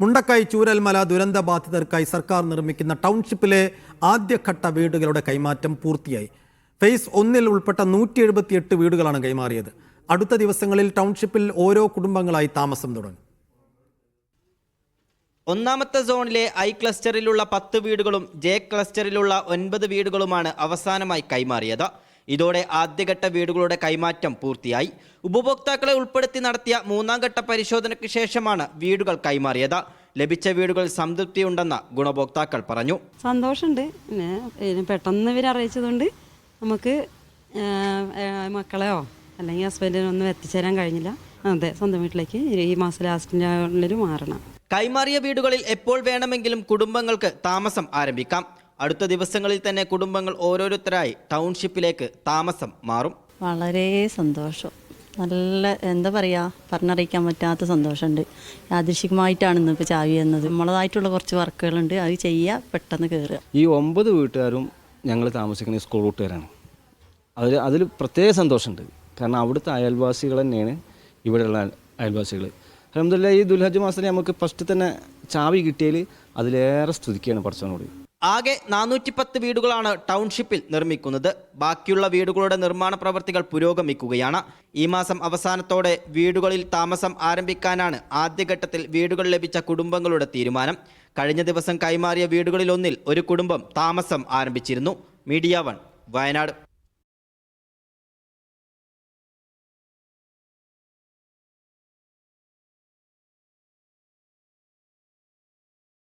മുണ്ടക്കൈ ചൂരൽമല ദുരന്തബാധിതർക്കായി സർക്കാർ നിർമ്മിക്കുന്ന ടൗൺഷിപ്പിലെ ആദ്യഘട്ട വീടുകളുടെ കൈമാറ്റം പൂർത്തിയായി. ഫേസ് 1-ൽ ഉൾപ്പെട്ട 178 വീടുകളാണ് കൈമാറിയത്. അടുത്ത ദിവസങ്ങളിൽ ടൗൺഷിപ്പിൽ ഓരോ കുടുംബങ്ങളായി താമസം തുടങ്ങും. ഒന്നാമത്തെ സോണിലെ ഐ ക്ലസ്റ്ററിലുള്ള 10 വീടുകളും ജെ ക്ലസ്റ്ററിലുള്ള 9 വീടുകളുമാണ് അവസാനമായി കൈമാറിയത്. ഇതോടെ ആദ്യഘട്ട വീടുകളുടെ കൈമാറ്റം പൂർത്തിയായി. ഉപഭോക്താക്കളെ ഉൾപ്പെടുത്തി നടത്തിയ മൂന്നാം ഘട്ട പരിശോധനയ്ക്ക് ശേഷമാണ് വീടുകൾ കൈമാറിയത്. ലഭിച്ച വീടുകളിൽ സംതൃപ്തിയുണ്ടെന്ന് ഗുണഭോക്താക്കൾ പറഞ്ഞു. സന്തോഷമുണ്ട്. പിന്നെ പെട്ടെന്ന് ഇവർ അറിയിച്ചതുകൊണ്ട് നമുക്ക് മക്കളെയോ അല്ലെങ്കിൽ ഹസ്ബൻഡിനോ ഒന്നും എത്തിച്ചേരാൻ കഴിഞ്ഞില്ല. അതെ, സ്വന്തം വീട്ടിലേക്ക് ഈ മാസം ലാസ്റ്റിൻ്റെ ഉള്ളിൽ മാറണം. കൈമാറിയ വീടുകളിൽ എപ്പോൾ വേണമെങ്കിലും കുടുംബങ്ങൾക്ക് താമസം ആരംഭിക്കാം. അടുത്ത ദിവസങ്ങളിൽ തന്നെ കുടുംബങ്ങൾ ഓരോരുത്തരായി ടൗൺഷിപ്പിലേക്ക് താമസം മാറും. വളരെ സന്തോഷം. നല്ല എന്താ പറയുക, പറഞ്ഞറിയിക്കാൻ പറ്റാത്ത സന്തോഷമുണ്ട്. യാദൃശികമായിട്ടാണ് ഇന്നിപ്പോൾ ചാവി എന്നത്. നമ്മളതായിട്ടുള്ള കുറച്ച് വർക്കുകളുണ്ട്, അത് ചെയ്യുക, പെട്ടെന്ന് കയറുക. ഈ 9 വീട്ടുകാരും ഞങ്ങൾ താമസിക്കുന്ന സ്കൂൾ കൂട്ടുകാരാണ്. അതിൽ പ്രത്യേക സന്തോഷമുണ്ട്. കാരണം അവിടുത്തെ അയൽവാസികൾ തന്നെയാണ് ഇവിടെയുള്ള അയൽവാസികൾ. അൽഹംദുലില്ലാഹ്, ഈ ദുൽഹജ്ജ് മാസത്തിൽ നമുക്ക് ഫസ്റ്റ് തന്നെ ചാവി കിട്ടിയതിൽ അതിലേറെ സ്തുതിക്കുകയാണ് പടച്ചവനോട്. ആകെ 410 വീടുകളാണ് ടൗൺഷിപ്പിൽ നിർമ്മിക്കുന്നത്. ബാക്കിയുള്ള വീടുകളുടെ നിർമ്മാണ പ്രവൃത്തികൾ പുരോഗമിക്കുകയാണ്. ഈ മാസം അവസാനത്തോടെ വീടുകളിൽ താമസം ആരംഭിക്കാനാണ് ആദ്യഘട്ടത്തിൽ വീടുകൾ ലഭിച്ച കുടുംബങ്ങളുടെ തീരുമാനം. കഴിഞ്ഞ ദിവസം കൈമാറിയ വീടുകളിലൊന്നിൽ ഒരു കുടുംബം താമസം ആരംഭിച്ചിരുന്നു. മീഡിയ 1 വയനാട്.